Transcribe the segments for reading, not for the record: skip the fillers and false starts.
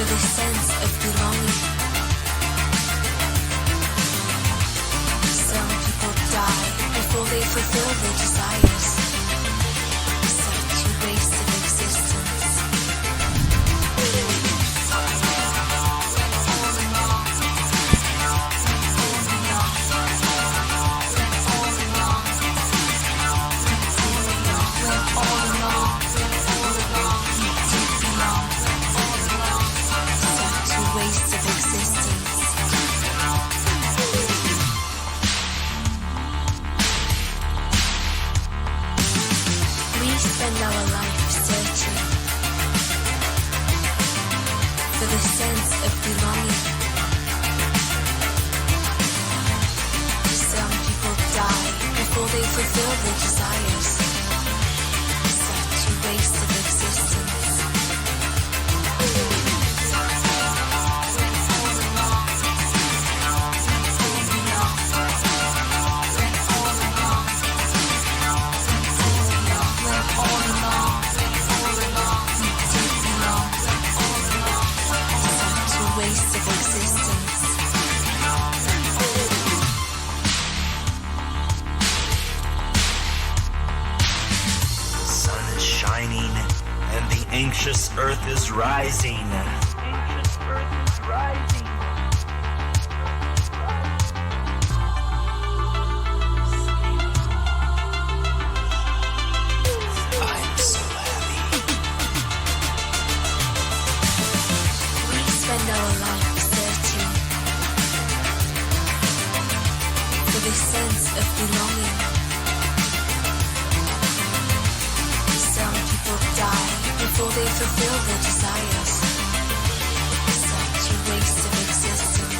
the sense of belonging. Some people die before they fulfill their desires. Such a waste of existence. Spend our life searching for the sense of belonging. Some people die before they fulfill their desires. Such a waste of existence. Anxious earth is rising. Anxious earth is rising. I'm so happy. We spend our life searching for the sense of belonging. Some people die before they fulfill their desires. Such a waste of existence.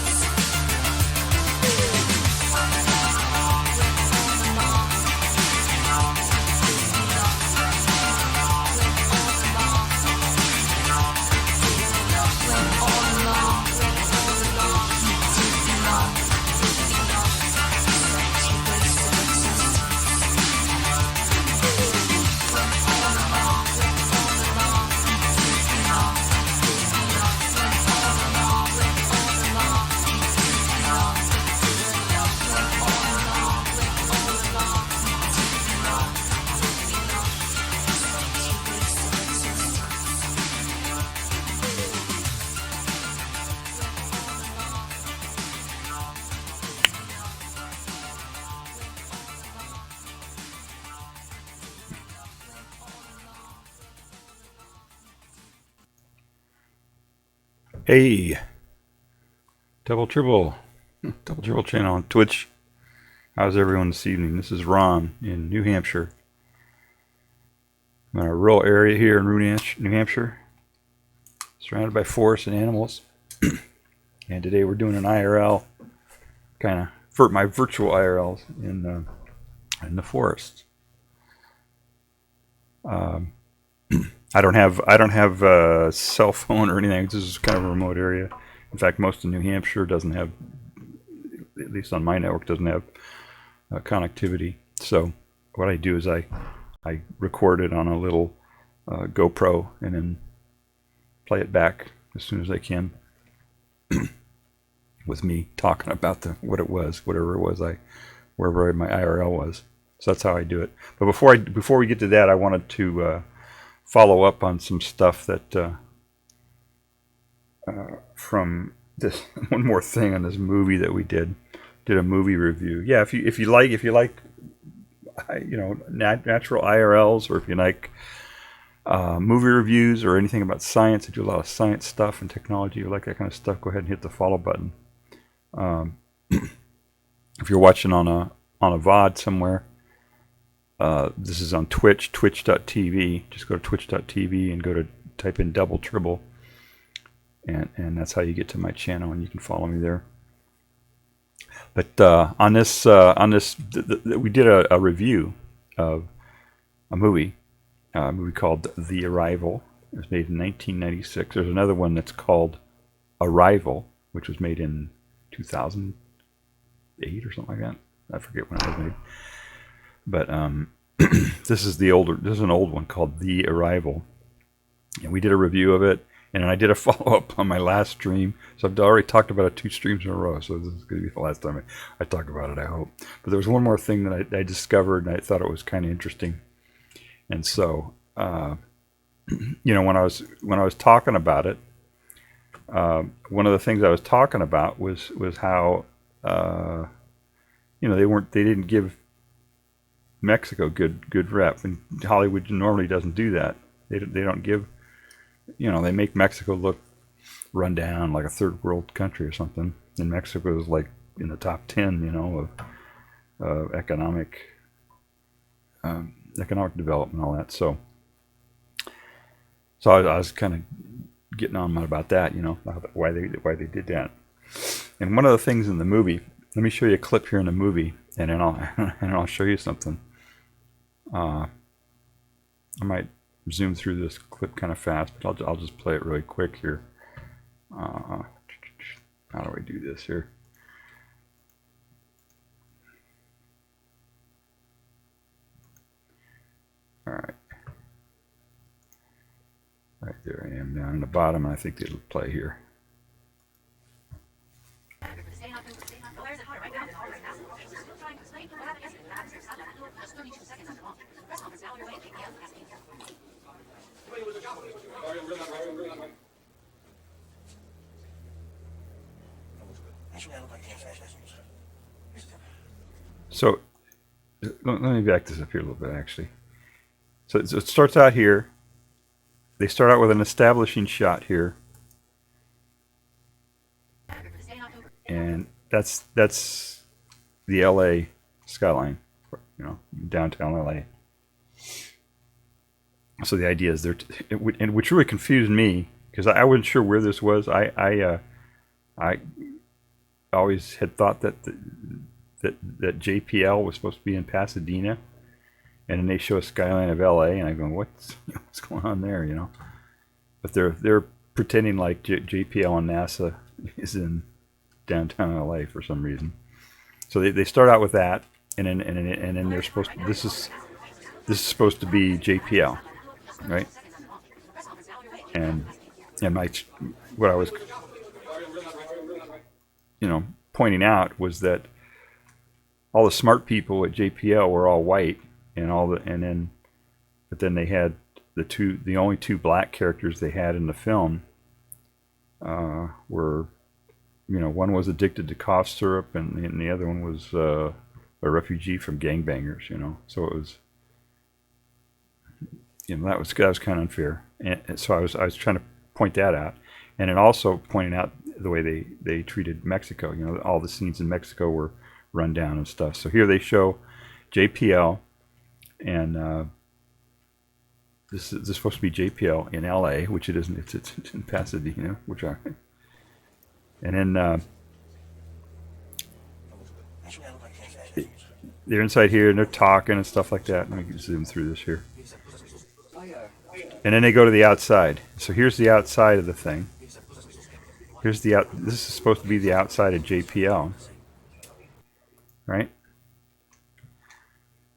Hey, Double Tribble channel on Twitch. How's everyone this evening? This is Ron in New Hampshire. I'm in a rural area here in New Hampshire, surrounded by forests and animals. And today we're doing an IRL, kind of for my virtual IRLs in the forest. I don't have a cell phone or anything. This is kind of a remote area. In fact, most of New Hampshire doesn't have, at least on my network, doesn't have connectivity. So what I do is I record it on a little GoPro and then play it back as soon as I can with me talking about what it was, whatever it was, wherever my IRL was. So that's how I do it. But before we get to that, I wanted to follow up on some stuff that from this one more thing on this movie that we did a movie review. Yeah, if you like natural IRLs, or if you like movie reviews or anything about science, I do a lot of science stuff and technology. You like that kind of stuff, go ahead and hit the follow button. If you're watching on a VOD somewhere, this is on Twitch, twitch.tv. Just go to twitch.tv and type in Double Tribble, and that's how you get to my channel, and you can follow me there. But on this, we did a review of a movie called The Arrival. It was made in 1996. There's another one that's called Arrival, which was made in 2008 or something like that. I forget when it was made. But this is an old one called The Arrival, and we did a review of it. And I did a follow-up on my last stream. So I've already talked about it 2 streams in a row. So this is going to be the last time I talk about it, I hope. But there was one more thing that I discovered, and I thought it was kind of interesting. And so, you know, when I was talking about it, one of the things I was talking about was how, you know, they didn't give Mexico good rep, and Hollywood normally doesn't do that. They don't give, you know, they make Mexico look run down like a third world country or something. And Mexico is like in the top 10, you know, of economic development and all that. So I was kind of getting on about that, you know, why they did that. And one of the things in the movie, let me show you a clip here in the movie, and then I'll show you something. I might zoom through this clip kind of fast, but I'll just play it really quick here. How do I do this here? All right. Right there I am down in the bottom, and I think it'll play here. So let me back this up here a little bit, actually. So it starts out here. They start out with an establishing shot here, and that's the LA skyline, you know, downtown LA. So the idea is and which really confused me, because I wasn't sure where this was. I always had thought that that JPL was supposed to be in Pasadena, and then they show a skyline of LA, and I go, what's going on there, you know? But they're pretending like JPL and NASA is in downtown LA for some reason. So they start out with that, and then they're supposed to, this is supposed to be JPL, right? And what I was, you know, pointing out was that all the smart people at JPL were all white, but then they had the only 2 black characters they had in the film were, you know, one was addicted to cough syrup, and the other one was a refugee from gangbangers, you know. So it was, you know, that was kind of unfair, and so I was trying to point that out, and then also pointing out the way they treated Mexico. You know, all the scenes in Mexico were run down and stuff. So here they show JPL, and this is supposed to be JPL in LA, which it isn't. It's in Pasadena, and then they're inside here and they're talking and stuff like that. Let me zoom through this here. And then they go to the outside. So here's the outside of the thing. This is supposed to be the outside of JPL, right?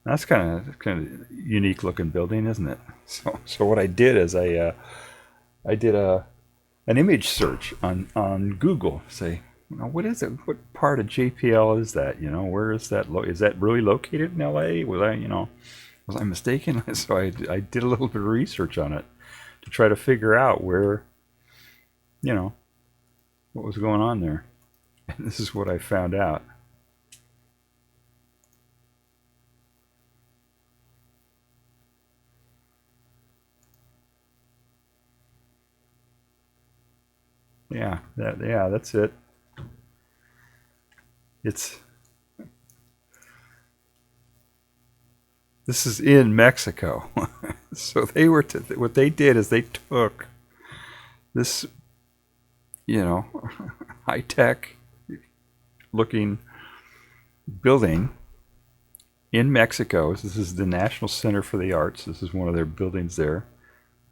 That's kind of unique looking building, isn't it? So what I did is I did an image search on Google. Say, you know, what is it? What part of JPL is that? You know, where is that? Is that really located in LA? Was I mistaken? So I did a little bit of research on it to try to figure out where, you know, what was going on there. And this is what I found out. Yeah, that's it. This is in Mexico. So what they did is they took this, you know, high-tech looking building in Mexico. This is the National Center for the Arts. This is one of their buildings there.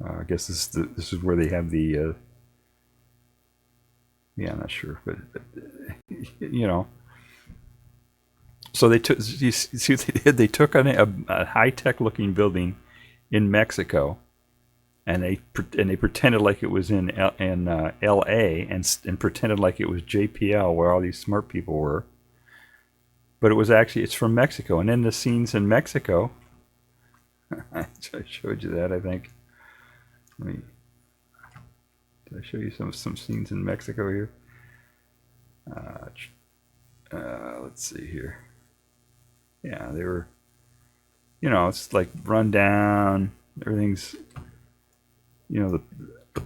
I guess this is where they have the yeah, I'm not sure, but you know. So they took. You see what they did? They took a high-tech looking building in Mexico, and they pretended like it was in L.A. and pretended like it was JPL where all these smart people were. But it's from Mexico, and in the scenes in Mexico, I showed you that, I think. Did I show you some scenes in Mexico here? Let's see here. Yeah, they were, it's like run down. Everything's, the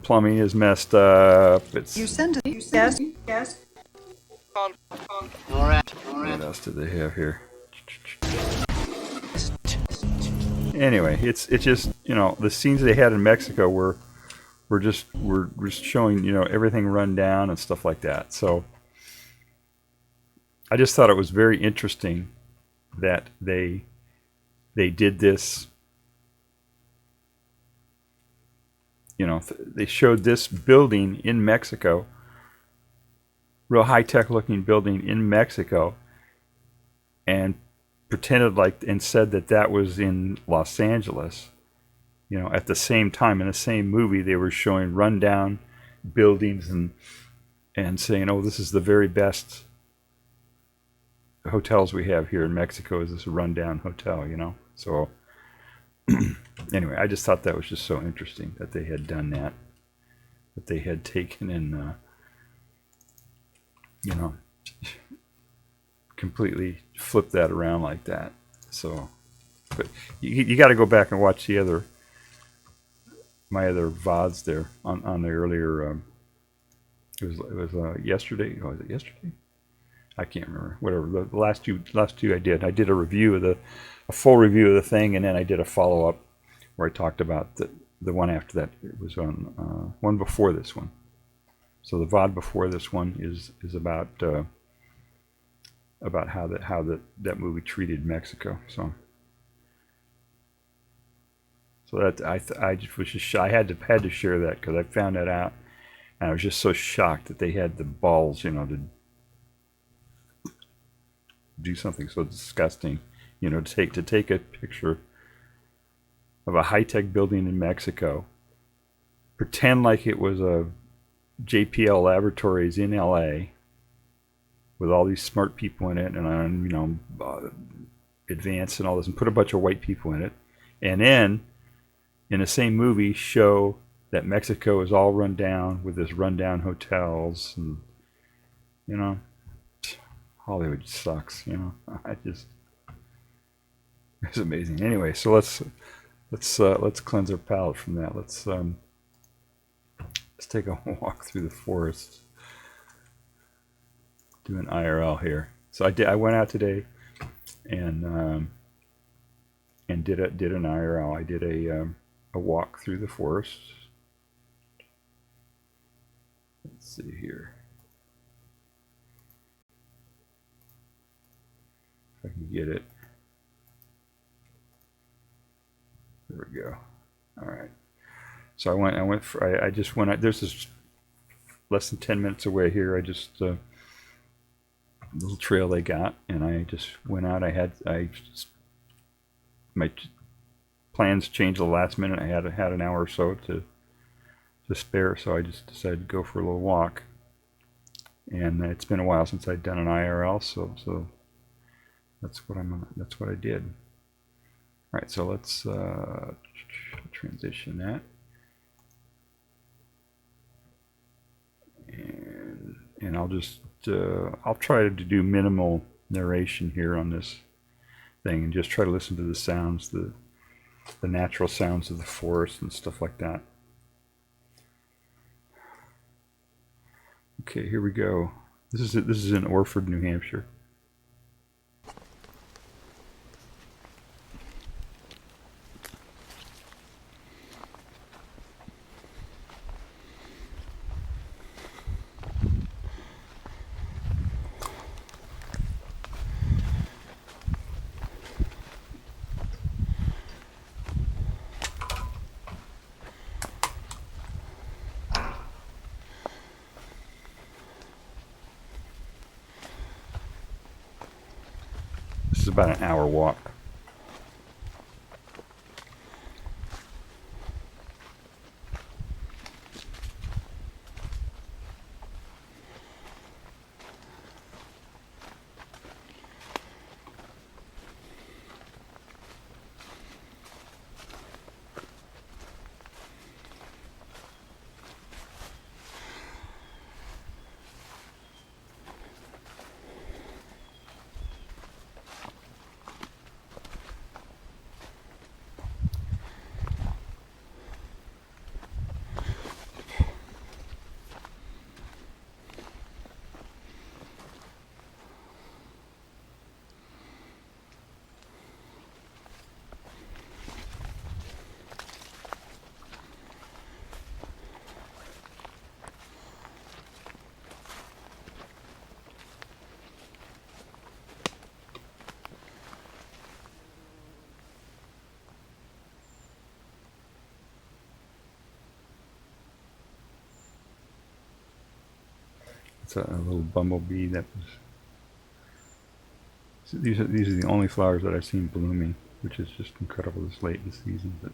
plumbing is messed up. It's. You send it. Yes. Yes. All right. What else do they have here? Anyway, it's just the scenes they had in Mexico were just showing everything run down and stuff like that. So I just thought it was very interesting that they did this. They showed this building in Mexico, real high-tech looking building in Mexico, and pretended and said that was in Los Angeles. At the same time, in the same movie, they were showing rundown buildings and saying, "Oh, this is the very best hotels we have here in Mexico. Is this rundown hotel?" So anyway, I just thought that was just so interesting that they had done that they had taken and completely flipped that around like that. So, but you got to go back and watch my other VODs there on the earlier. It was yesterday. Oh, was it yesterday? I can't remember. Whatever. The last two I did. I did a review of a full review of the thing, and then I did a follow up where I talked about the one after that. It was on one before this one. So the VOD before this one is about how that movie treated Mexico. So that I just was just I had to share that because I found that out, and I was just so shocked that they had the balls, to do something so disgusting, to take a picture of a high-tech building in Mexico, pretend like it was a JPL Laboratories in LA with all these smart people in it, and advanced and all this, and put a bunch of white people in it, and then in the same movie show that Mexico is all run down with this rundown hotels, and Hollywood sucks. It's amazing. Anyway, so let's cleanse our palate from that. Let's take a walk through the forest. Do an IRL here. So I went out today and did an IRL. I did a walk through the forest. Let's see here. If I can get it. There we go. All right. So I just went out. There's this less than 10 minutes away here. I just little trail they got, and I just went out. My plans changed the last minute. I had an hour or so to spare, so I just decided to go for a little walk. And it's been a while since I'd done an IRL, so that's what I did. All right, so let's transition that, and I'll just I'll try to do minimal narration here on this thing, and just try to listen to the sounds, the natural sounds of the forest and stuff like that. Okay, here we go. This is in Orford, New Hampshire. This is about an hour walk. It's a little bumblebee that was. So these are the only flowers that I've seen blooming, which is just incredible this late in the season. But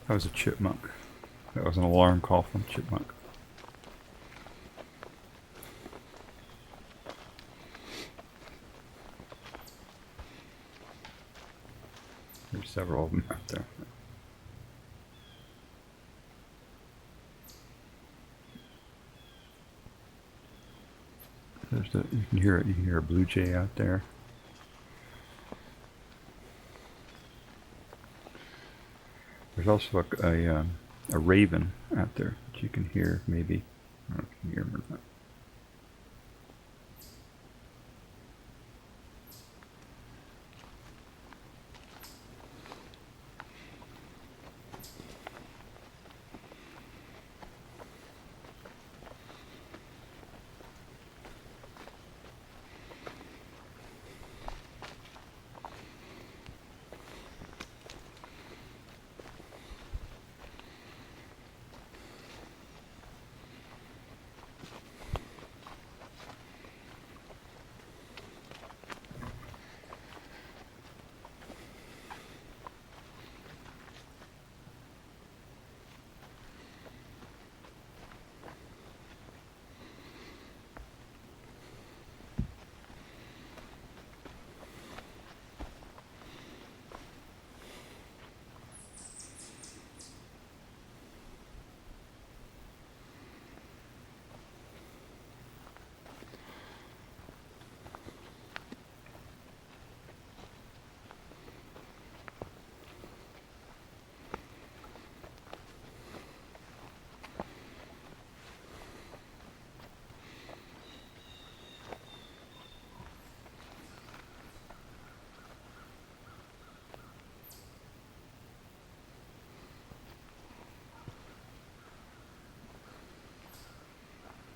that was a chipmunk. That was an alarm call from Chipmunk. several of them out there. You can hear it. You can hear a blue jay out there. There's also a raven out there that you can hear. Maybe I don't know if you can hear them or not.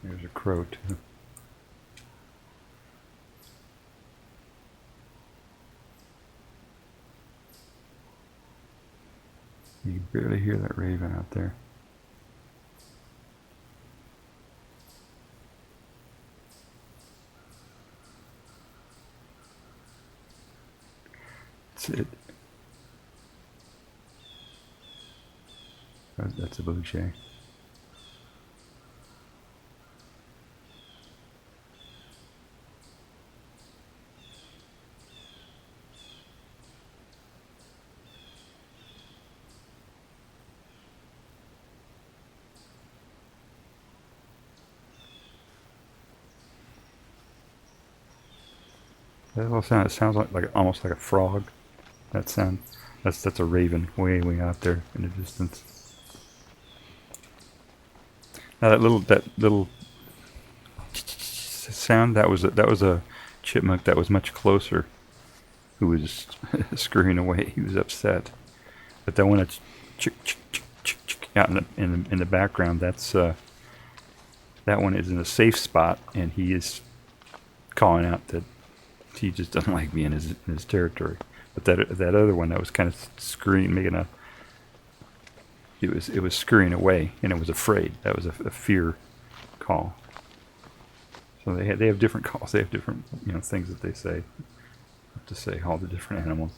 There's a crow too. You can barely hear that raven out there. That's it. That's a blue jay. That little sound, it sounds like almost like a frog. That sound, that's a raven way out there in the distance. Now that little sound, that was a chipmunk that was much closer, who was scurrying away. He was upset. But that one that's chick chick chick chick chick out in the background, that's that one is in a safe spot, and he is calling out that he just doesn't like being in his territory. But that other one that was kind of scurrying, it was scurrying away, and it was afraid. That was a fear call. So they have different calls. They have different things that they say to say all the different animals.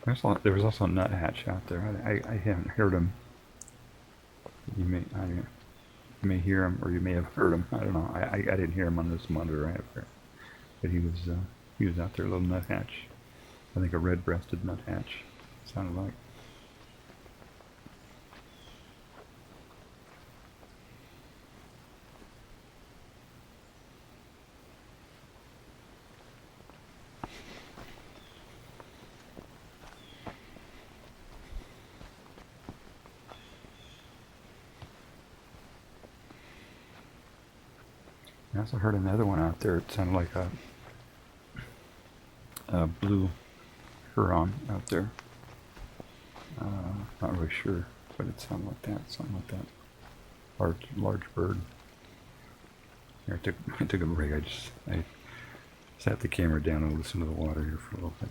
There was also a nuthatch out there. I haven't heard him. You may hear him, or you may have heard him. I don't know. I didn't hear him on this monitor right up there, but he was out there, a little nuthatch. I think a red-breasted nuthatch. Sounded like. I also heard another one out there. It sounded like a blue Heron out there. Not really sure, but it sounded like that. Something like that. Large bird. Here, I took a break. I sat the camera down and listened to the water here for a little bit.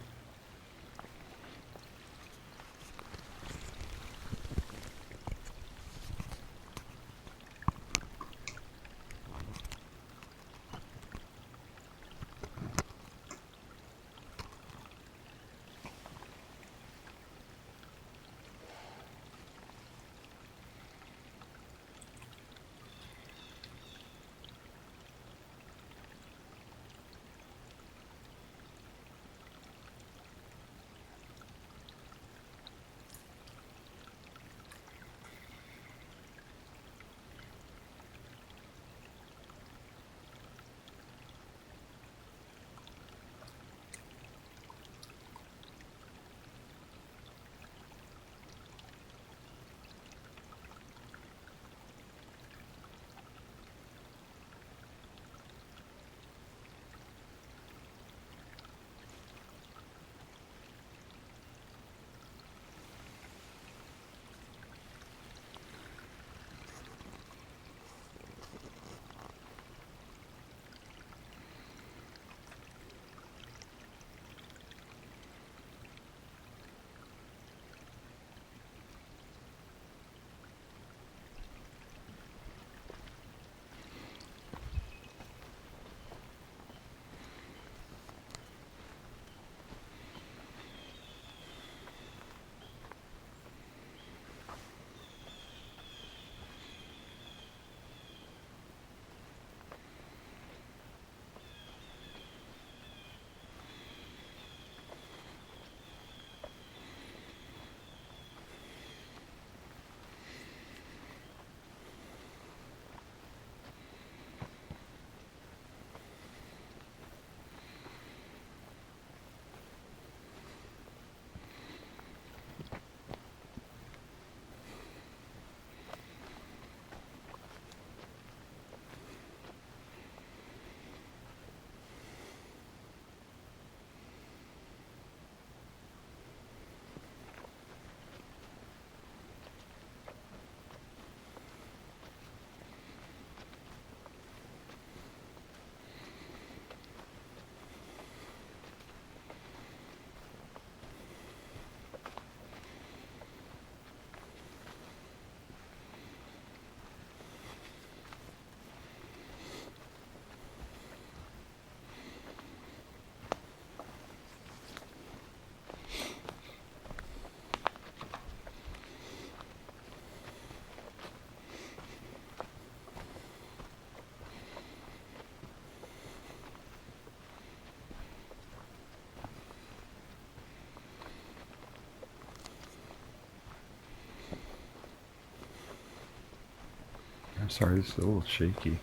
I'm sorry, this is a little shaky.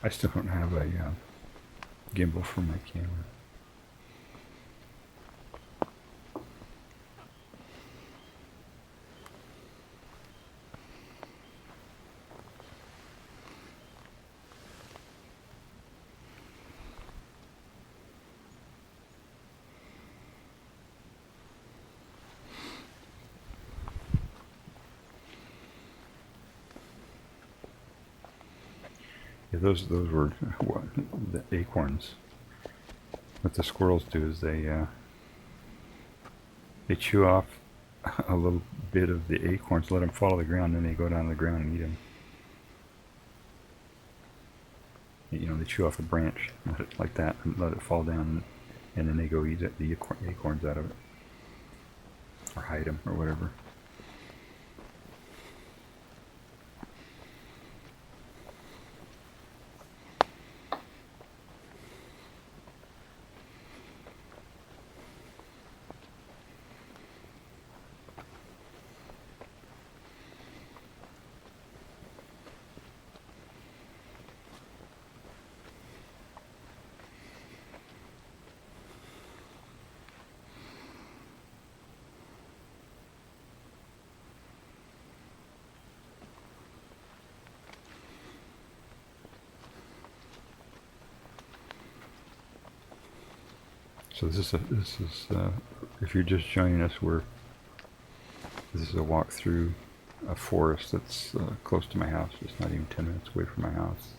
I still don't have a gimbal for my camera. Yeah, those were what, the acorns. What the squirrels do is they chew off a little bit of the acorns, let them fall to the ground, then they go down to the ground and eat them. You know, they chew off a branch like that and let it fall down, and then they go eat the acorns out of it. or hide them or whatever. So this is if you're just joining us, this is a walk through a forest that's close to my house. It's not even 10 minutes away from my house.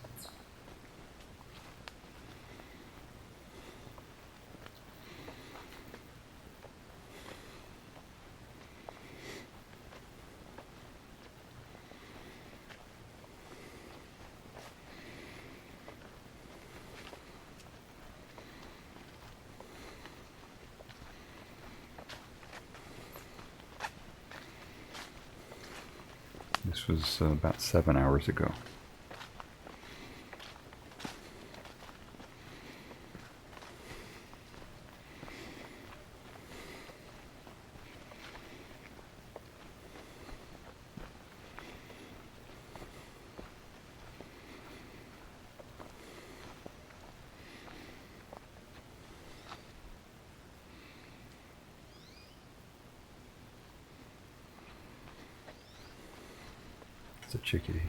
This was about 7 hours ago. It's a chickadee.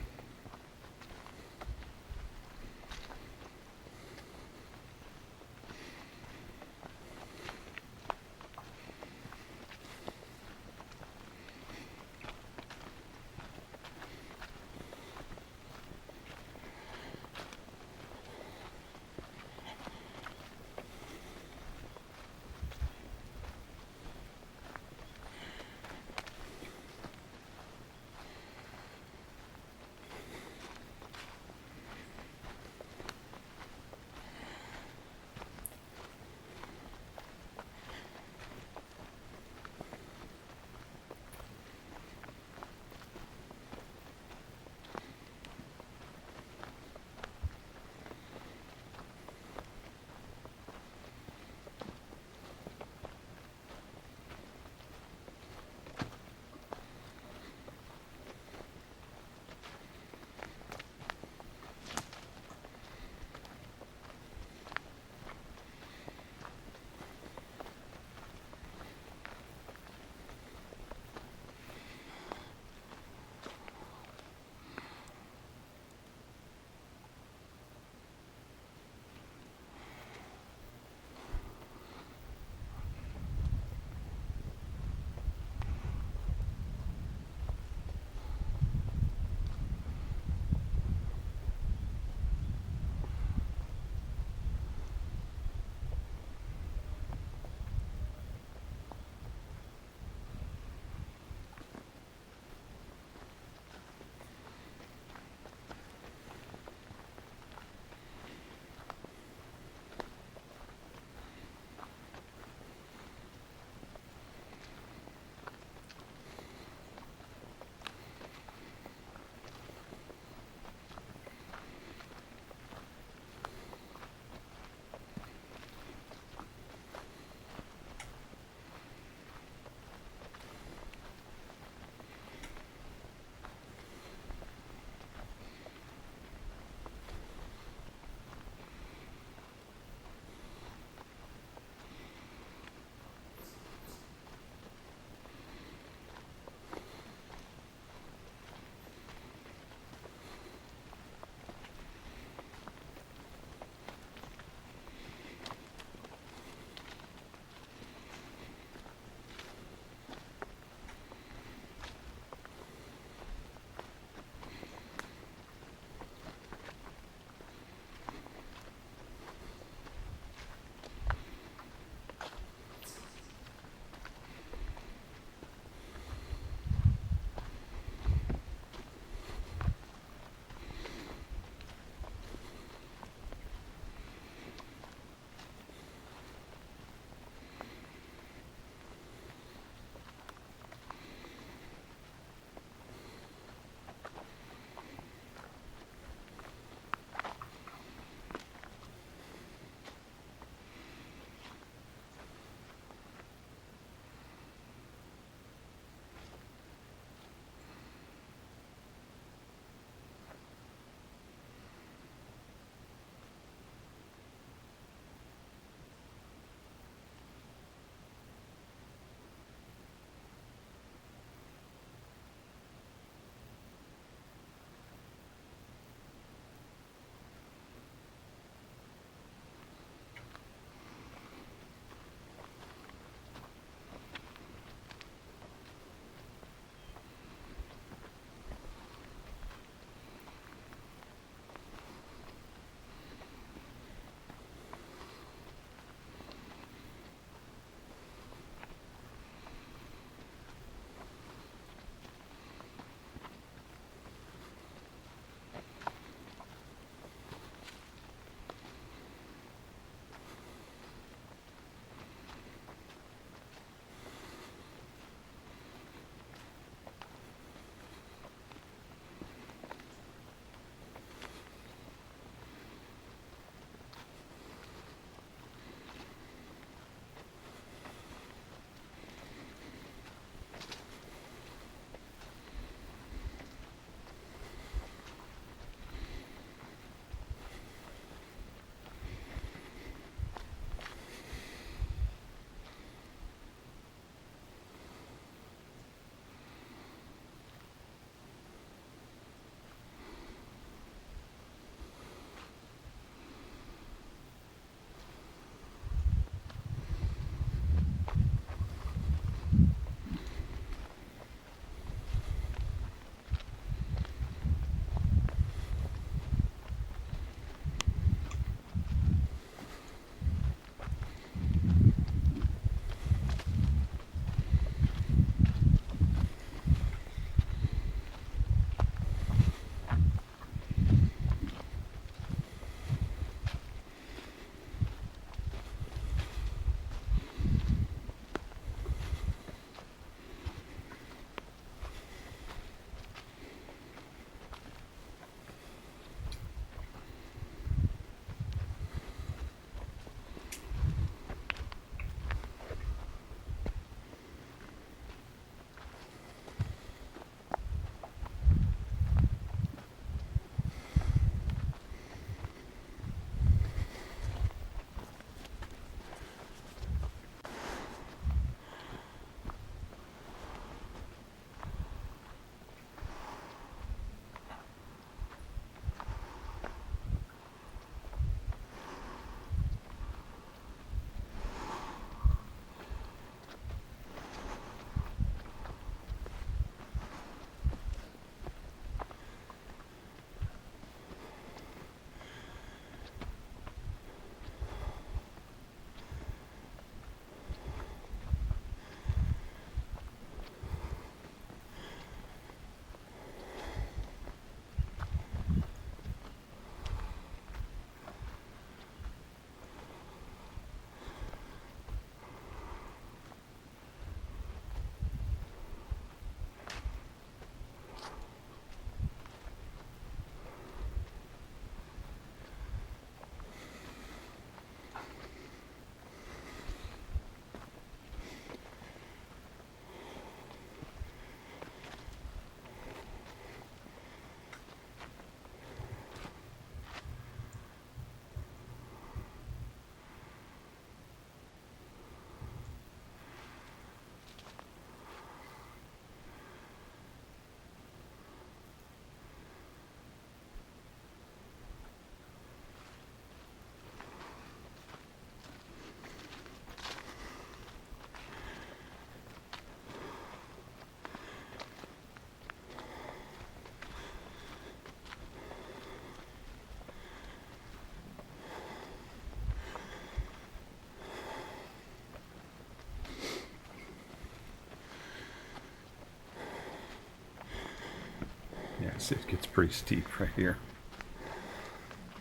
It gets pretty steep right here.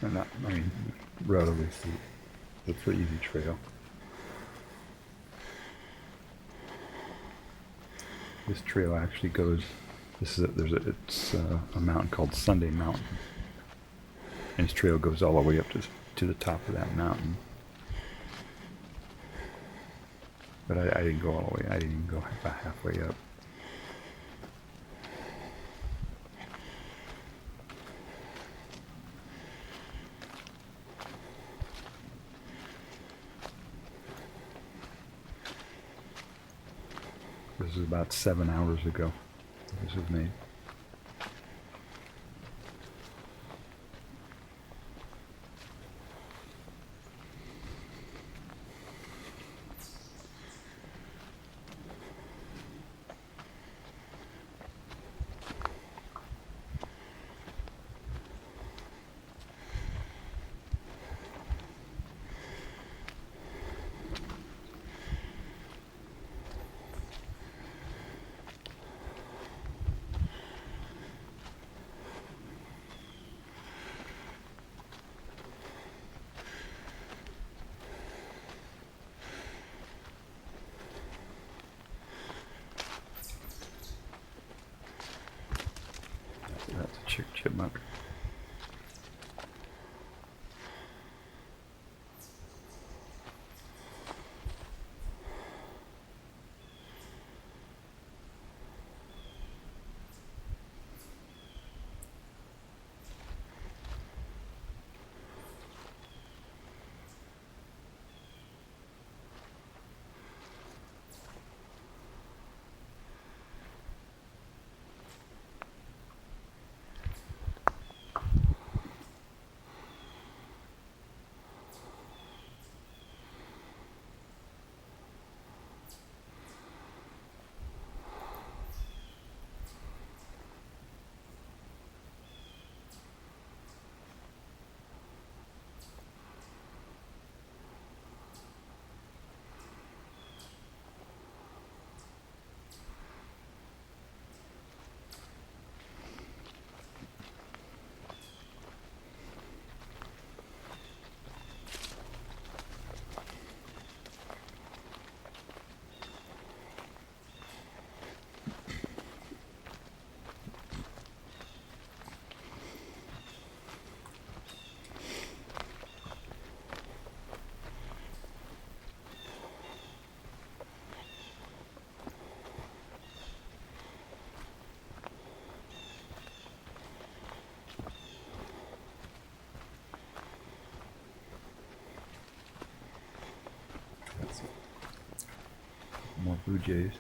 Not, I mean, relatively steep. It's an easy trail. This trail actually goes. It's a mountain called Sunday Mountain, and this trail goes all the way up to the top of that mountain. But I didn't go all the way. I didn't even go about halfway up. This is about 7 hours ago. This was made. That's a chipmunk. More blue jays.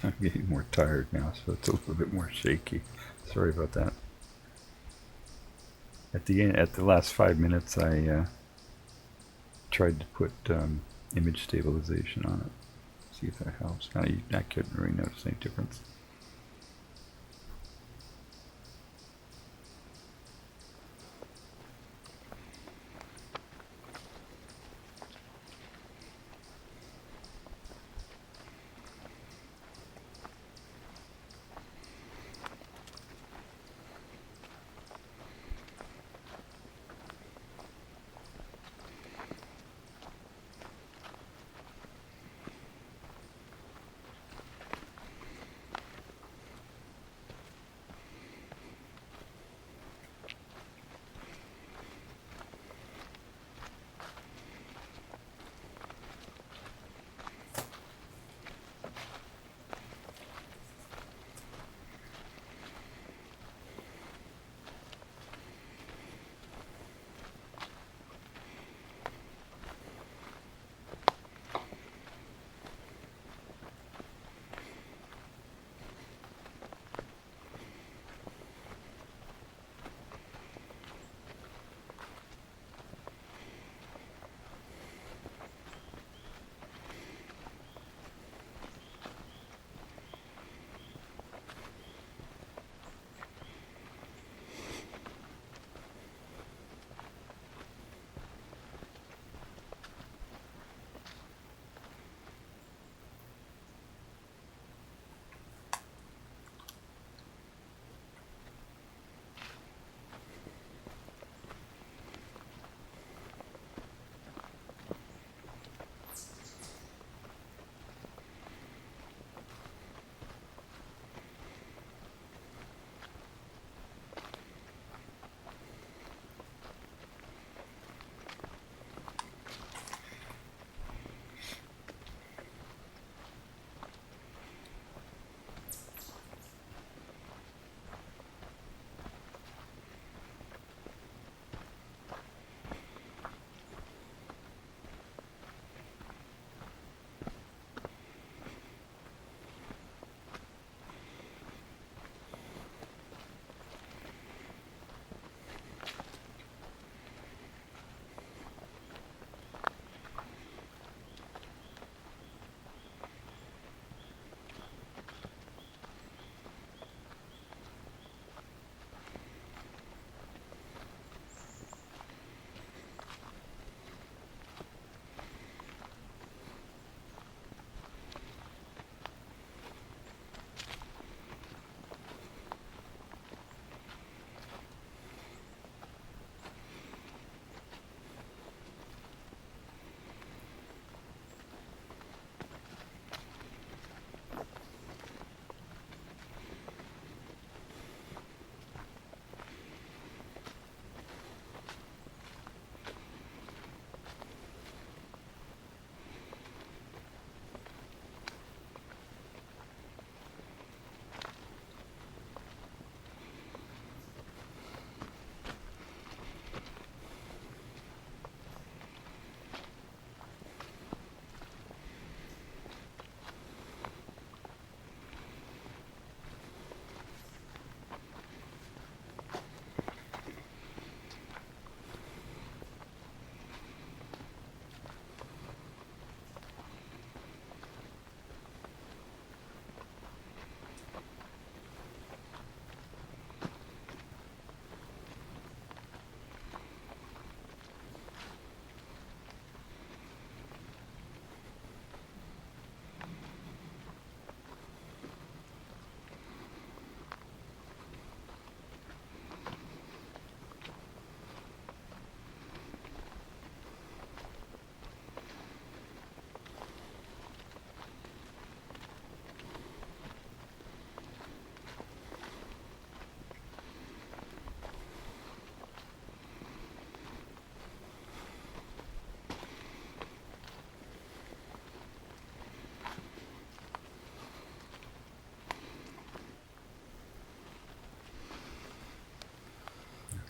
I'm getting more tired now, so it's a little bit more shaky. Sorry about that. At the last 5 minutes, I tried to put image stabilization on it. See if that helps. I couldn't really notice any difference.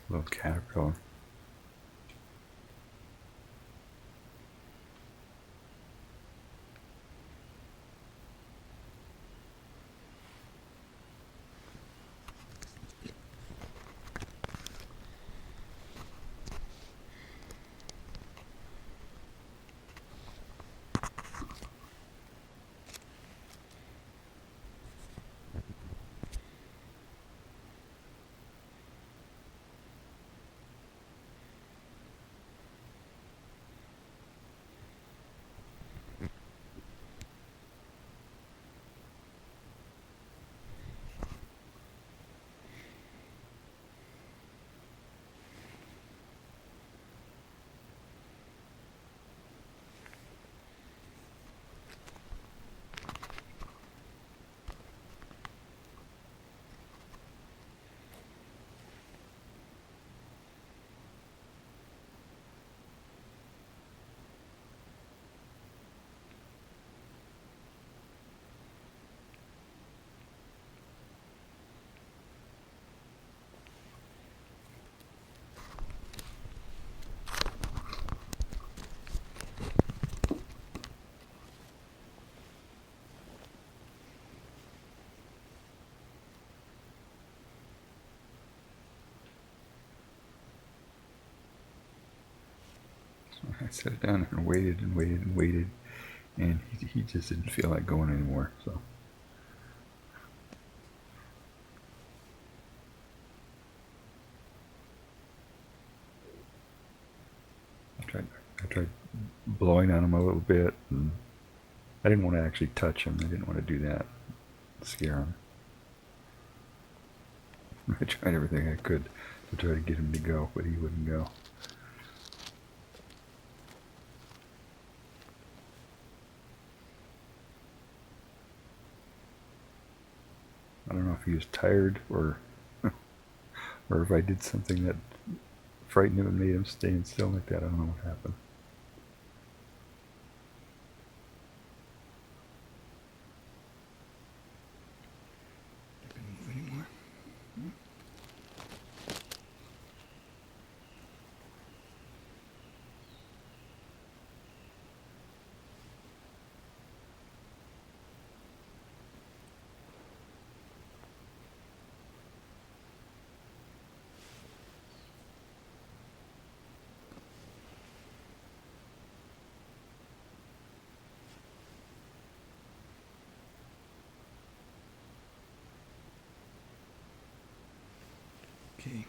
Little caterpillar. I set it down and waited and waited and waited, and he just didn't feel like going anymore. So I tried blowing on him a little bit, and I didn't want to actually touch him. I didn't want to do that, scare him. I tried everything I could to try to get him to go, but he wouldn't go. I don't know if he was tired or if I did something that frightened him and made him stay still like that. I don't know what happened. Can I move anymore? Okay.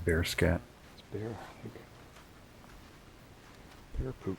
Bear scat. It's bear, I think. Bear poop.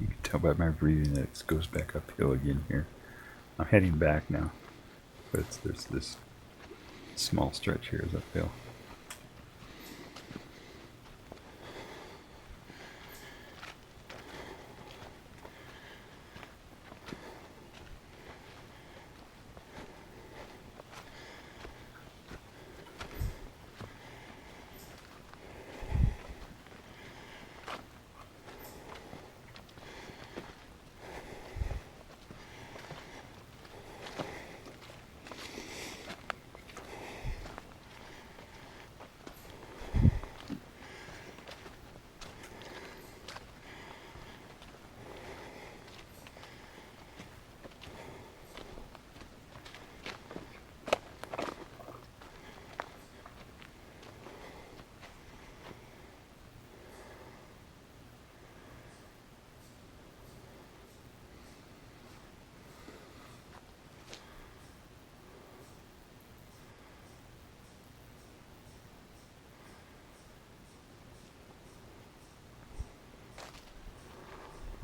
You can tell by my breathing that it goes back uphill again here. I'm heading back now, but there's this small stretch here is uphill.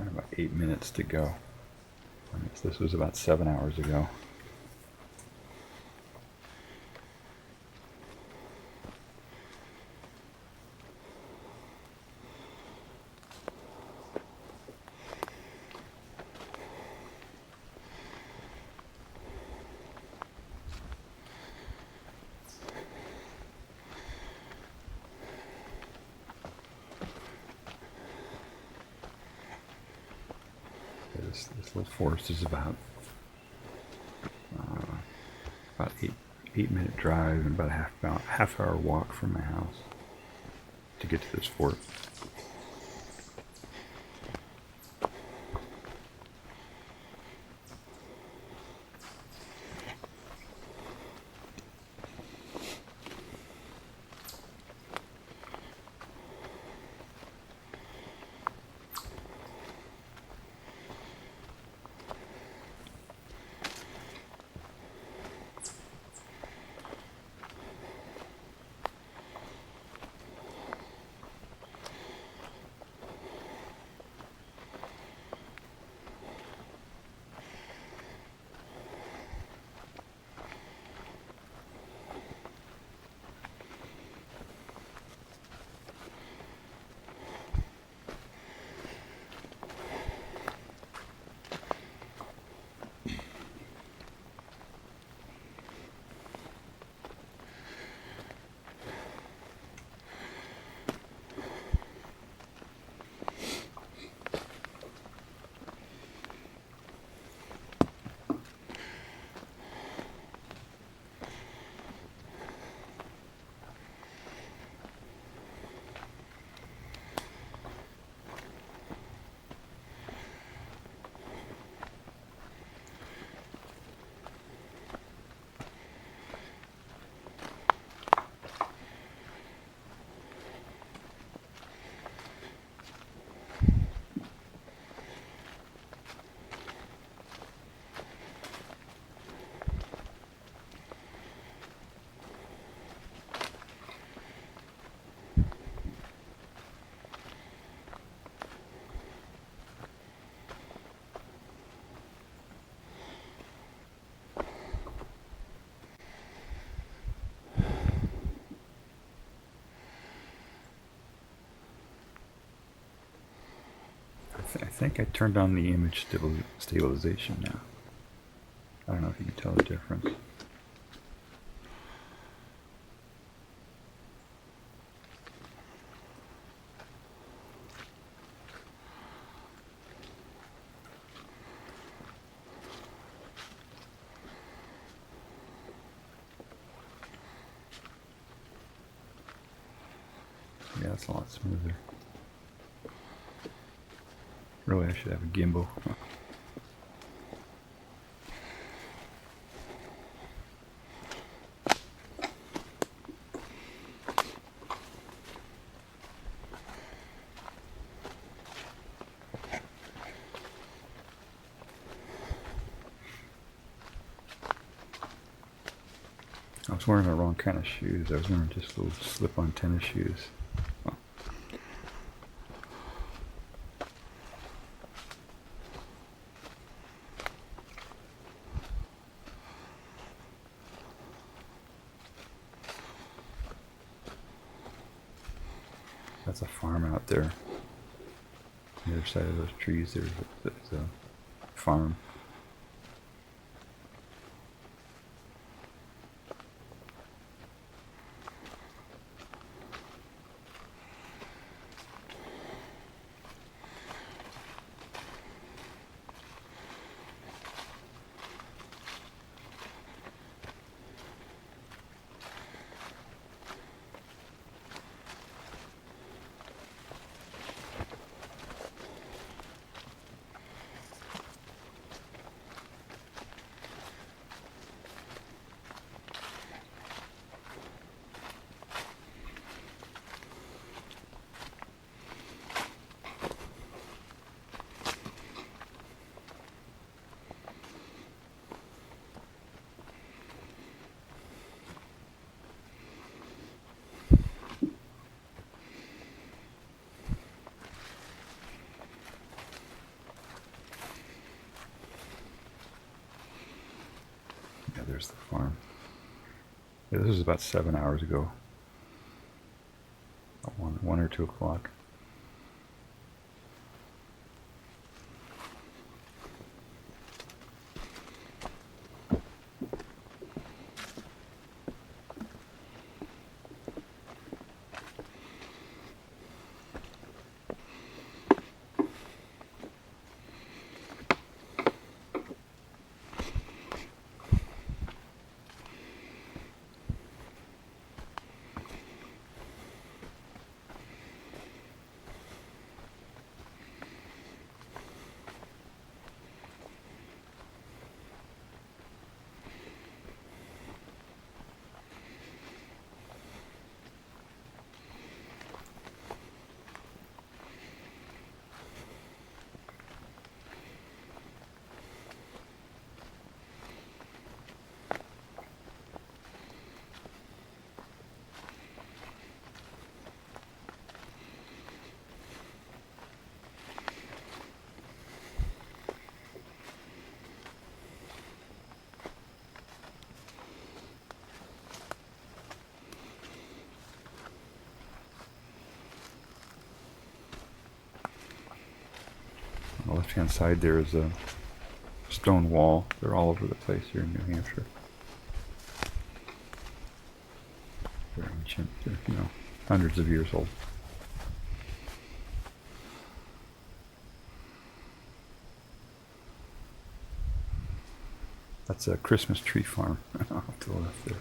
About 8 minutes to go. I guess this was about 7 hours ago. This little forest is about 8 minute drive and about a half hour walk from my house to get to this fort. I think I turned on the image stabilization now. I don't know if you can tell the difference. Yeah, it's a lot smoother. Really, I should have a gimbal. I was wearing the wrong kind of shoes. I was wearing just little slip-on tennis shoes. Oh. That's a farm out there. On the other side of those trees, there's a farm. Yeah, there's the farm. Yeah, this was about 7 hours ago. 1 or 2 o'clock. On the left-hand side there is a stone wall. They're all over the place here in New Hampshire. They're ancient. They're, hundreds of years old. That's a Christmas tree farm off to the left there.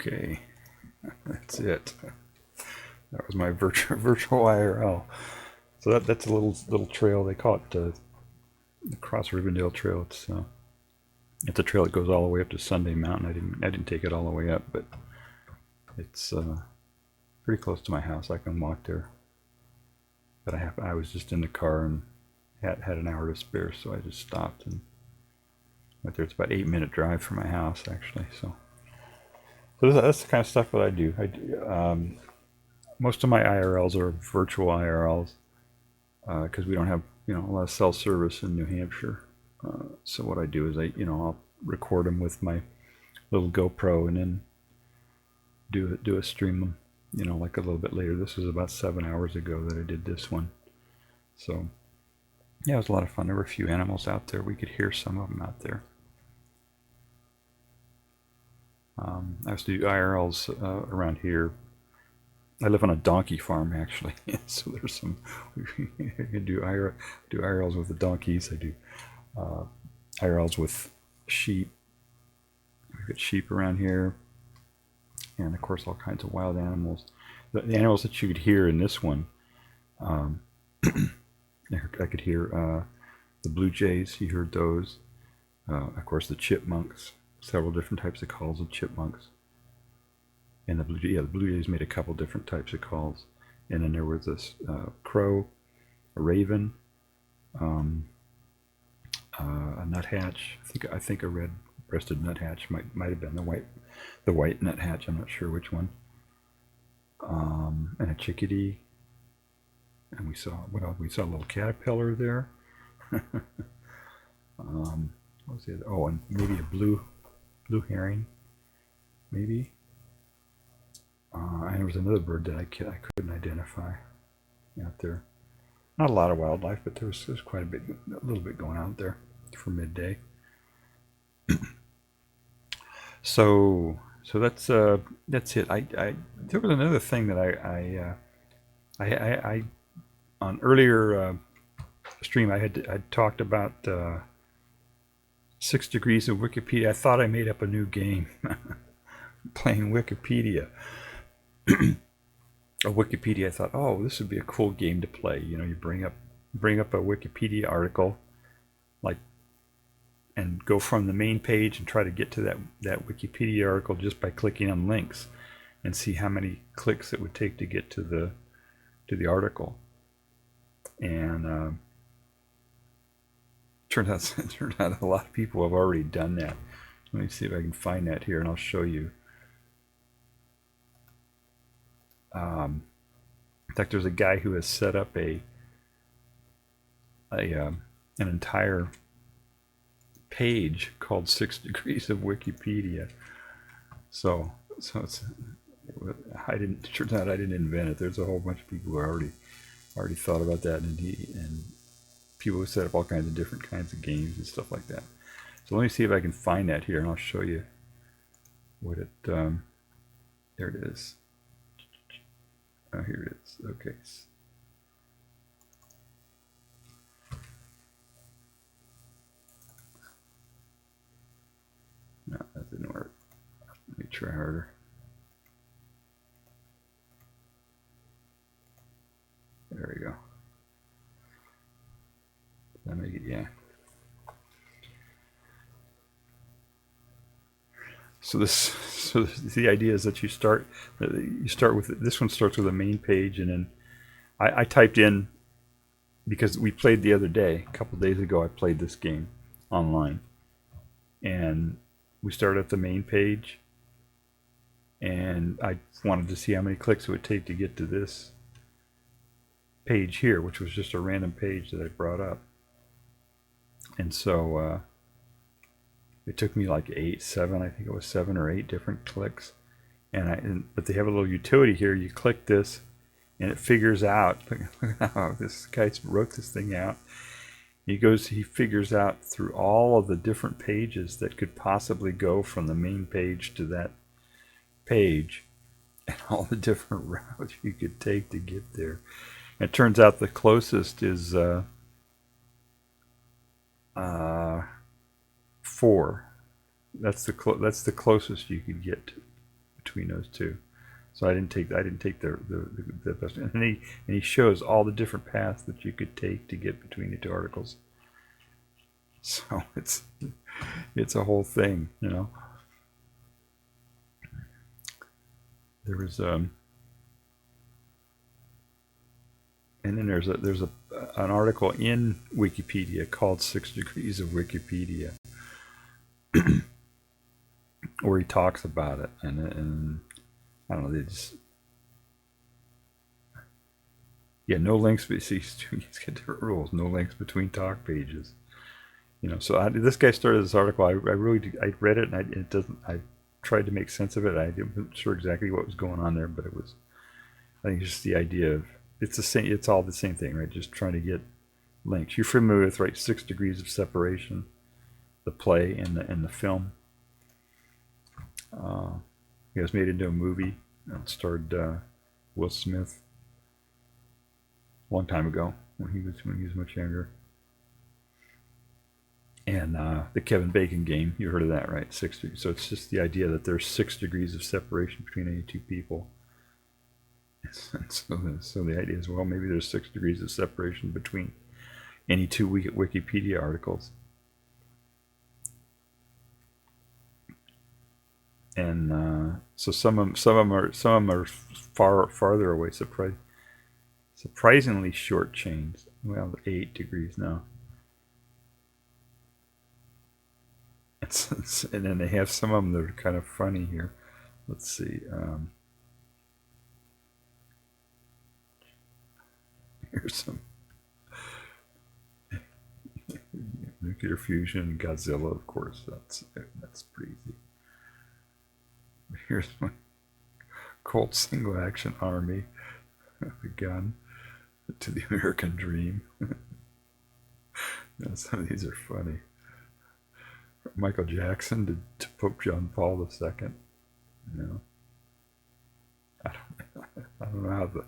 Okay, that's it. That was my virtual IRL. So that's a little trail. They call it the Cross Rivendell Trail. It's a trail that goes all the way up to Sunday Mountain. I didn't take it all the way up, but it's pretty close to my house. I can walk there. But I was just in the car and had an hour to spare, so I just stopped and Right there, it's about 8-minute drive from my house actually. So that's the kind of stuff that I do. Most of my IRLs are virtual IRLs because we don't have a lot of cell service in New Hampshire. So what I do is I'll record them with my little GoPro and then do a stream them, like a little bit later. This was about 7 hours ago that I did this one. So yeah, it was a lot of fun. There were a few animals out there. We could hear some of them out there. I used to do IRLs around here. I live on a donkey farm actually, so there's some. I can do IRLs with the donkeys. I do IRLs with sheep. We've got sheep around here, and of course all kinds of wild animals. The animals that you could hear in this one, I could hear the blue jays. You heard those. Of course the chipmunks. Several different types of calls of chipmunks. And the blue jays made a couple different types of calls. And then there was this crow, a raven, a nuthatch. I think a red-breasted nuthatch might have been the white nuthatch. I'm not sure which one. And a chickadee. And we saw what else? We saw a little caterpillar there. What was the other? Oh, and maybe a blue heron, maybe. And there was another bird that I couldn't identify out there. Not a lot of wildlife, but there's quite a little bit going out there for midday. So that's it. There was another thing that I on earlier stream I talked about 6 degrees of Wikipedia. I thought I made up a new game playing Wikipedia. Wikipedia, I thought, oh, this would be a cool game to play. You bring up a Wikipedia article, and go from the main page and try to get to that Wikipedia article just by clicking on links, and see how many clicks it would take to get to the article. And turned out a lot of people have already done that. Let me see if I can find that here, and I'll show you. In fact, there's a guy who has set up an entire page called 6 Degrees of Wikipedia. So it's, turns out I didn't invent it. There's a whole bunch of people who already thought about that, and people who set up all kinds of different kinds of games and stuff like that. So let me see if I can find that here, and I'll show you what it. There it is. Oh, here it is. Okay. No, that didn't work. Let me try harder. There we go. Did I make it? Yeah. So the idea is that you start with this one starts with a main page, and then I typed in, because we played the other day, a couple days ago I played this game online, and we started at the main page, and I wanted to see how many clicks it would take to get to this page here, which was just a random page that I brought up. And so it took me like 7 or 8 different clicks, but they have a little utility here. You click this and it figures out, look how this guy wrote this thing out. He figures out through all of the different pages that could possibly go from the main page to that page, and all the different routes you could take to get there. And it turns out the closest is 4. That's the closest you could get to between those two. So I didn't take the best. And he shows all the different paths that you could take to get between the two articles. So it's a whole thing, There was and then there's an article in Wikipedia called 6 Degrees of Wikipedia. where he talks about it, and I don't know, they just, yeah, no links. See, he's got different rules. No links between talk pages. So this guy started this article. I read it, and it doesn't. I tried to make sense of it. I wasn't sure exactly what was going on there, but it was. I think it's just the idea of it's the same. It's all the same thing, right? Just trying to get links. You're familiar with, right? 6 Degrees of Separation, the play and the film. It was made into a movie. It starred Will Smith a long time ago when he was much younger. And the Kevin Bacon game, you heard of that, right? 6 degrees. So it's just the idea that there's 6 degrees of separation between any two people. So the idea is, well, maybe there's 6 degrees of separation between any two Wikipedia articles. And so some of them are farther away. Surprisingly short chains. Well, 8 degrees now. And then they have some of them that are kind of funny here. Let's see. Here's some nuclear fusion, Godzilla, of course. That's pretty easy. Here's my Colt single action army, the gun to the American dream. Some of these are funny. Michael Jackson to Pope John Paul II. I don't know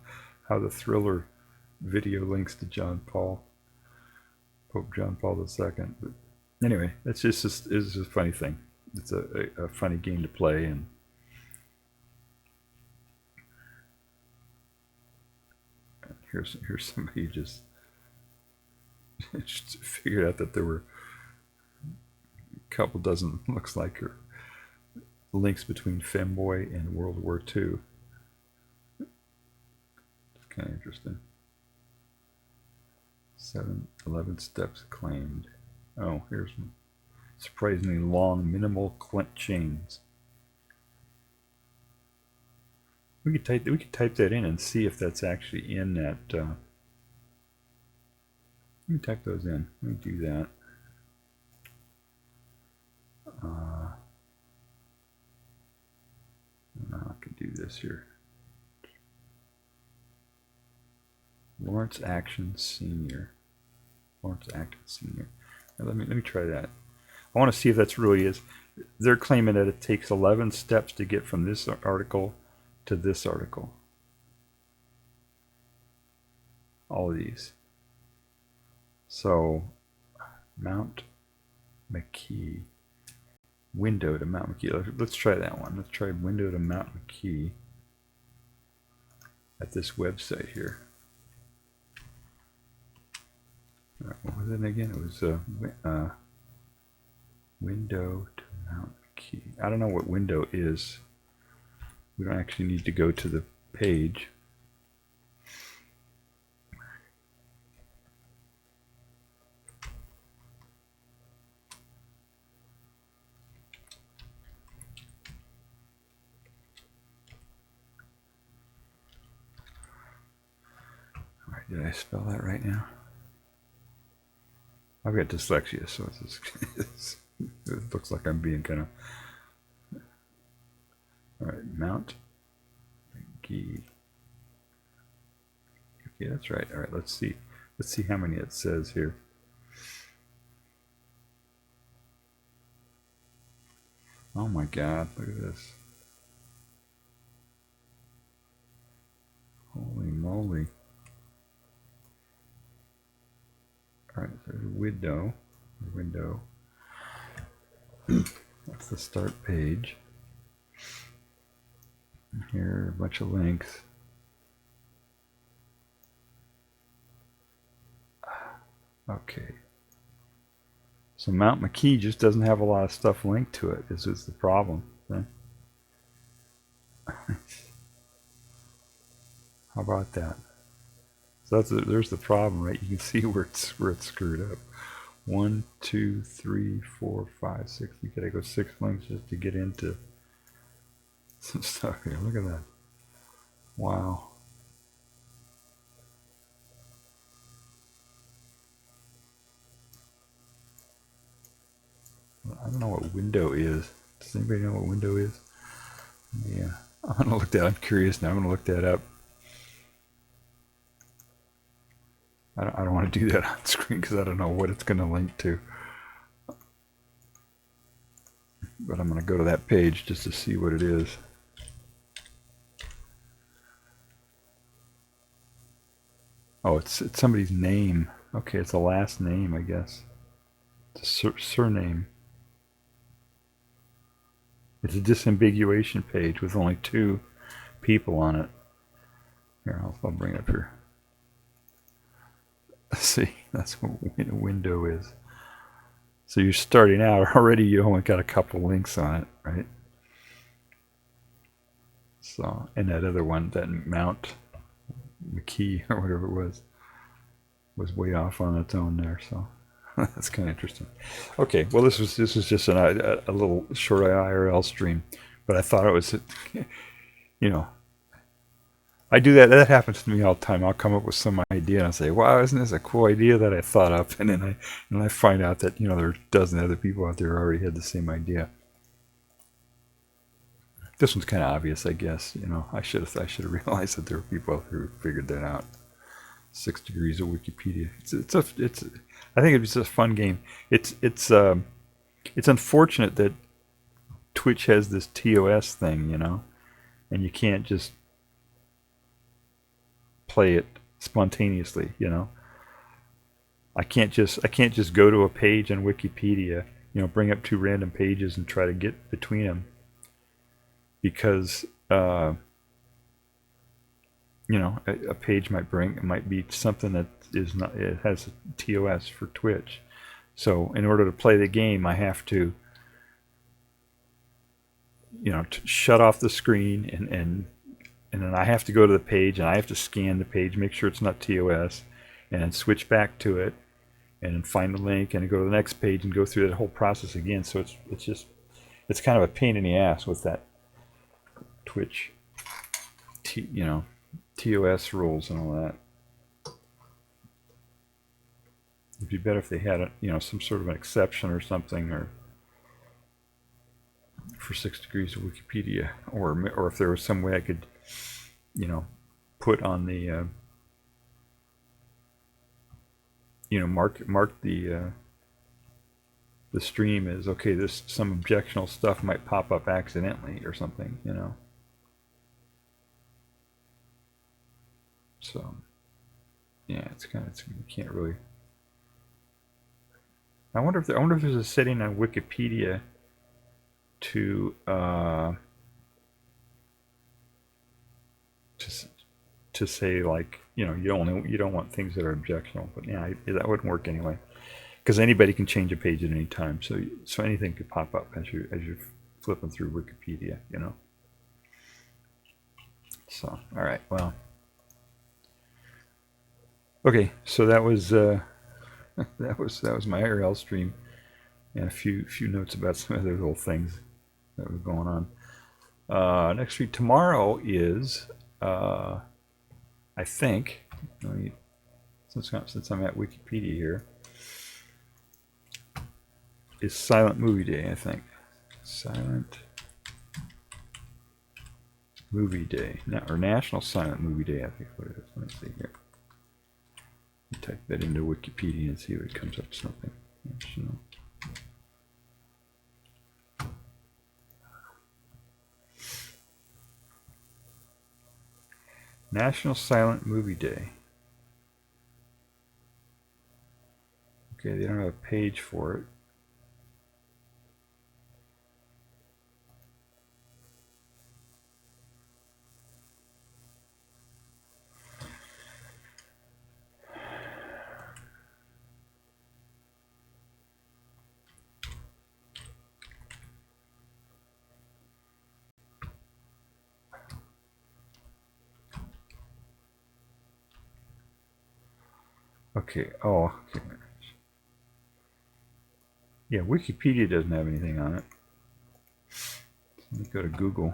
how the Thriller video links to Pope John Paul II. But anyway, it's just a funny thing. It's a funny game to play, and here's somebody just figured out that there were a couple dozen, looks like, links between Femboy and World War II. It's kind of interesting. 11 steps claimed. Oh, here's one. Surprisingly long minimal Clint chains. We could type that in and see if that's actually in that. Let me type those in. Let me do that. I can do this here. Lawrence Action Sr. Now, let me try that. I want to see if that's really is. They're claiming that it takes 11 steps to get from this article to this article. All of these. So, Mount McKee. Window to Mount McKee. Let's try that one. Let's try window to Mount McKee at this website here. What was it again? It was window to Mount McKee. I don't know what window is. We don't actually need to go to the page. All right, did I spell that right now? I've got dyslexia, so it looks like I'm being kind of. All right, Mount McKee. Okay, that's right. All right, let's see how many it says here. Oh my God! Look at this. Holy moly! All right, there's a window. That's the start page. Here, a bunch of links. Okay. So Mount McKee just doesn't have a lot of stuff linked to it. This is the problem. Okay? How about that? So there's the problem, right? You can see where it's screwed up. 1, 2, 3, 4, 5, 6. You gotta go 6 links just to get into some stuff here. Look at that. Wow. I don't know what window is. Does anybody know what window is? Yeah. I'm gonna look that. I'm curious now. I'm gonna look that up. I don't want to do that on screen because I don't know what it's gonna link to. But I'm gonna go to that page just to see what it is. Oh, it's somebody's name. Okay, it's a last name, I guess. It's a surname. It's a disambiguation page with only 2 people on it. Here, I'll bring it up here. See, that's what a window is. So you're starting out already. You only got a couple links on it, right? So, and that other one, that Mount McKee or whatever it was way off on its own there. So that's kind of interesting. Okay, well this was just a little short IRL stream, but I thought it was, you know, I do that. That happens to me all the time. I'll come up with some idea and I'll say, "Wow, isn't this a cool idea that I thought up?" And then I find out that, you know, there are a dozen other people out there who already had the same idea. This one's kind of obvious, I guess. You know, I should have realized that there were people out there who figured that out. 6 degrees of Wikipedia. I think it's a fun game. It's unfortunate that Twitch has this TOS thing, you know, and you can't just play it spontaneously, you know. I can't just go to a page on Wikipedia, you know, bring up 2 random pages and try to get between them, because you know, a page might be something that is not, it has a TOS for Twitch. So in order to play the game, I have to, you know, shut off the screen and then I have to go to the page and I have to scan the page, make sure it's not TOS, and then switch back to it, and then find the link and go to the next page and go through that whole process again. So it's kind of a pain in the ass with that Twitch, you know, TOS rules and all that. It'd be better if they had you know, some sort of an exception or something, or for 6 degrees of Wikipedia, or if there was some way I could, you know, put on the you know, mark the stream as, okay, this, some objectionable stuff might pop up accidentally or something, you know. So yeah, it's kind of, you can't really. I wonder if there's a setting on Wikipedia to say, like, you know, you don't want things that are objectionable. But yeah, that wouldn't work anyway, because anybody can change a page at any time. So anything could pop up as you're flipping through Wikipedia, you know. So all right, well, okay, so that was that was my IRL stream, and a few notes about some other little things that were going on. Next week, tomorrow is I think, since I'm at Wikipedia here, is Silent Movie Day, I think. Silent Movie Day, or National Silent Movie Day, I think what it is. Let me see here. Type that into Wikipedia and see if it comes up something. National. National Silent Movie Day. Okay, they don't have a page for it. Okay, oh, okay. Yeah, Wikipedia doesn't have anything on it. Let me go to Google.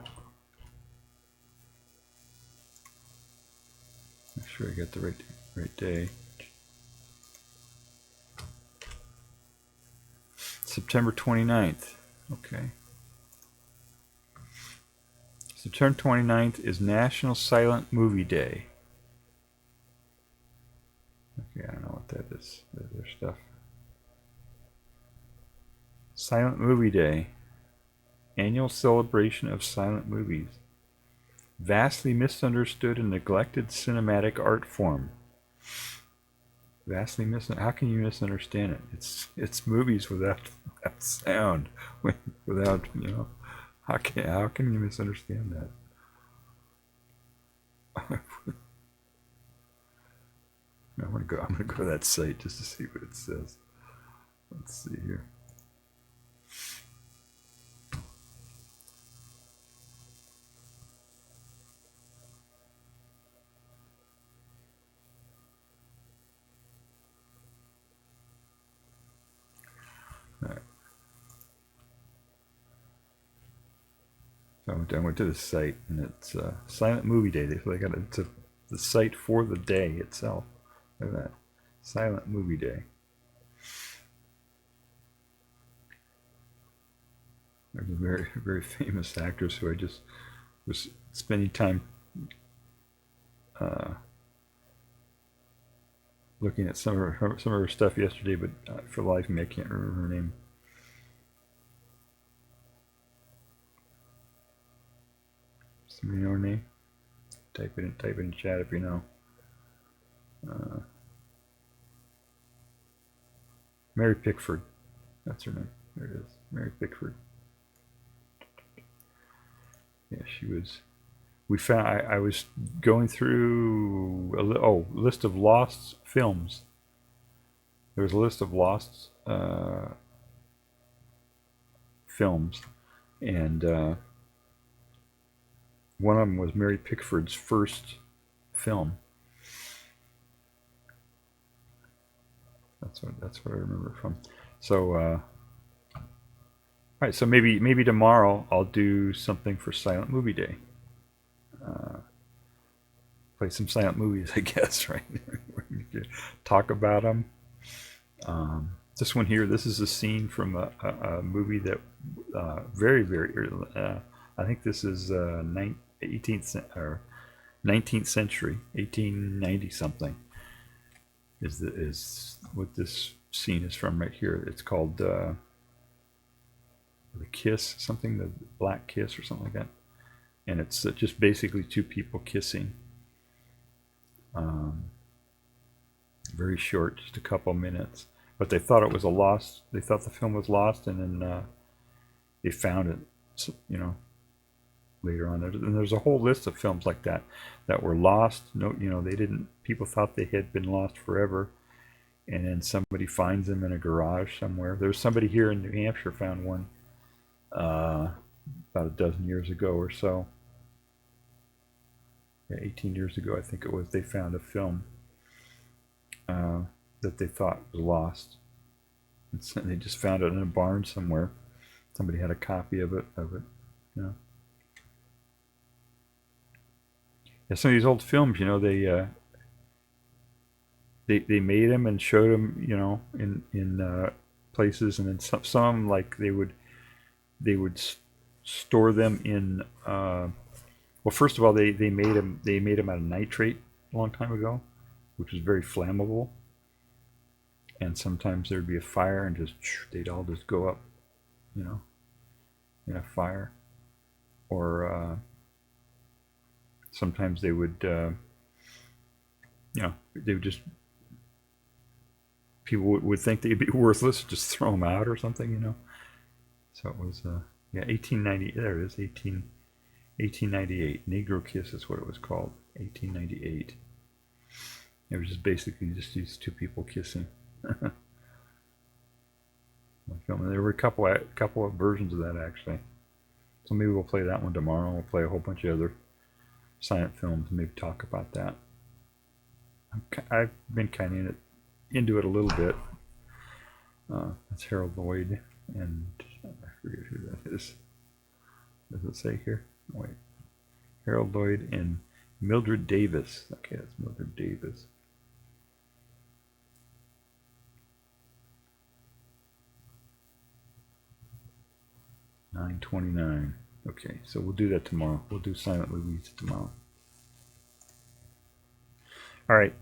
Make sure I got the right day. September 29th. Okay. September 29th is National Silent Movie Day. Okay, I don't know what that is. Their stuff. Silent Movie Day. Annual celebration of silent movies. Vastly misunderstood and neglected cinematic art form. Vastly how can you misunderstand it? It's movies without sound, without, you know, how can you misunderstand that? I'm gonna go to that site just to see what it says. Let's see here. All right. So I went to the site, and it's Silent Movie Day. They got the site for the day itself. Look at that, Silent Movie Day. There's a very famous actress who I just was spending time looking at some of her stuff yesterday, but for the life of me I can't remember her name. Somebody know her name? Type it in chat if you know. Mary Pickford. That's her name. There it is. Mary Pickford. Yeah, she was. We found. I was going through a list of lost films. There was a list of lost films, and one of them was Mary Pickford's first film. That's what I remember from. So, all right. So maybe tomorrow I'll do something for Silent Movie Day. Play some silent movies, I guess. Right. Talk about them. This one here. This is a scene from a movie that very early. I think this is 18th or 19th century, 1890 something. Is what this scene is from right here. It's called The Kiss, something, the Black Kiss or something like that. And it's just basically two people kissing. Very short, just a couple minutes. But they thought it was they thought the film was lost, and then they found it, you know, later on. And there's a whole list of films like that were lost. No, you know, people thought they had been lost forever, and then somebody finds them in a garage somewhere. There's somebody here in New Hampshire found one about a dozen years ago or so. Yeah, 18 years ago, I think it was. They found a film that they thought was lost. And they just found it in a barn somewhere. Somebody had a copy of it. You know. Yeah, some of these old films, you know, they made them and showed them, you know, in places, and then some of them, like they would store them in. Well, first of all, they made them out of nitrate a long time ago, which was very flammable. And sometimes there'd be a fire, and they'd all just go up, you know, in a fire. Or sometimes they would, you know, they would just, people would think they'd be worthless, just throw them out or something, you know. So it was, yeah, 1890. There it is, 1898. Negro Kiss is what it was called. 1898. It was just basically just these two people kissing. There were a couple of versions of that, actually. So maybe we'll play that one tomorrow. We'll play a whole bunch of other silent films and maybe talk about that. I've been kind of into it a little bit. That's Harold Lloyd, and I forget who that is. Does it say here? Oh, wait. Harold Lloyd and Mildred Davis. Okay, that's Mildred Davis. $9.29. Okay, so we'll do that tomorrow. We'll do Silent Louise tomorrow. All right.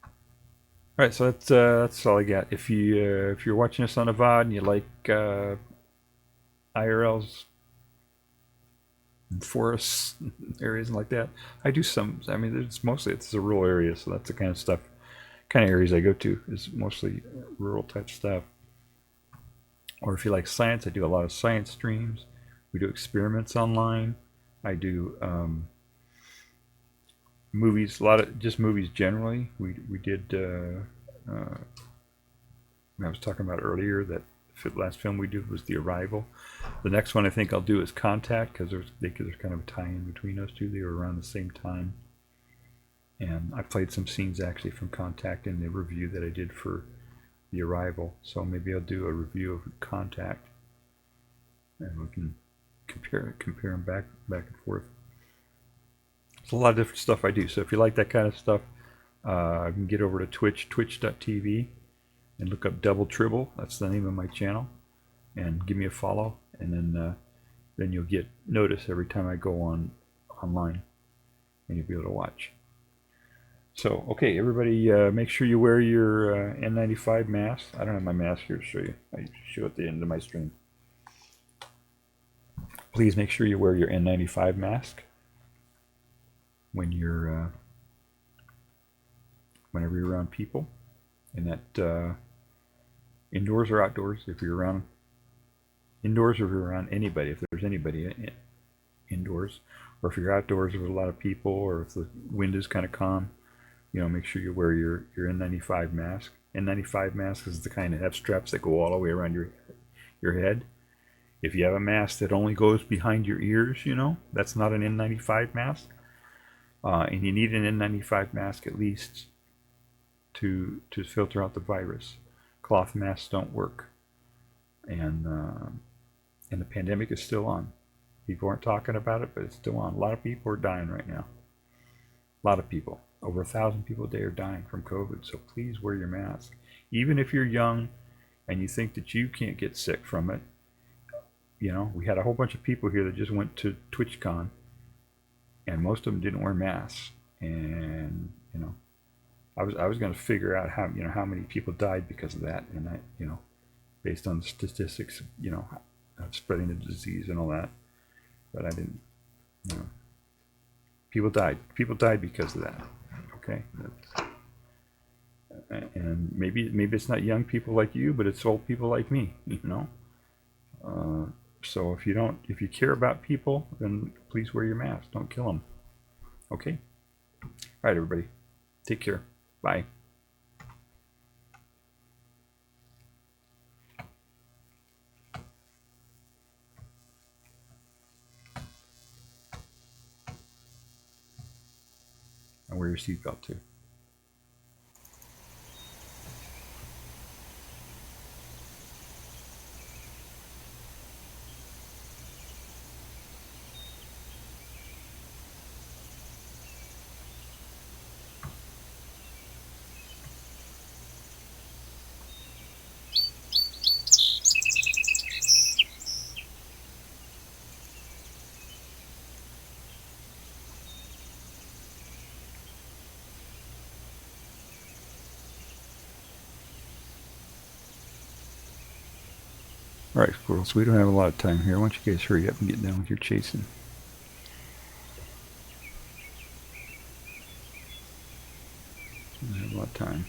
All right, so that's all I got. If you're watching this on a VOD and you like IRLs, forests, areas like that, I do some. I mean, it's a rural area, so that's the kind of stuff, kind of areas I go to is mostly rural type stuff. Or if you like science, I do a lot of science streams. We do experiments online. I do movies, a lot of just movies generally. We did. I was talking about earlier that the last film we did was The Arrival. The next one I think I'll do is Contact, because there's kind of a tie-in between those two. They were around the same time, and I played some scenes actually from Contact in the review that I did for The Arrival. So maybe I'll do a review of Contact, and we can compare them back and forth. It's a lot of different stuff I do. So if you like that kind of stuff, you can get over to twitch.tv and look up Double Tribble. That's the name of my channel, and give me a follow, and then you'll get notice every time I go online, and you'll be able to watch. So okay, everybody, make sure you wear your N95 mask. I don't have my mask here to show you. I show at the end of my stream. Please make sure you wear your N95 mask when you're whenever you're around people, and that indoors or outdoors. If you're around indoors, or if you're around anybody, if there's anybody indoors, or if you're outdoors with a lot of people, or if the wind is kind of calm, make sure you wear your N95 mask. N95 mask is the kind that have straps that go all the way around your head. If you have a mask that only goes behind your ears, that's not an N95 mask. And you need an N95 mask at least to filter out the virus. Cloth masks don't work, and the pandemic is still on. People aren't talking about it, but it's still on. A lot of people are dying right now. A lot of people, over 1,000 people a day, are dying from COVID. So please wear your mask, even if you're young and you think that you can't get sick from it. We had a whole bunch of people here that just went to TwitchCon, and most of them didn't wear masks, and I was going to figure out how many people died because of that, and based on the statistics, of spreading the disease and all that, but I didn't. People died because of that. Okay, and maybe it's not young people like you, but it's old people like me. So if you care about people, then please wear your mask. Don't kill them. Okay. All right, everybody. Take care. Bye. And wear your seatbelt too. Alright, squirrels, we don't have a lot of time here. Why don't you guys hurry up and get down with your chasing? We don't have a lot of time.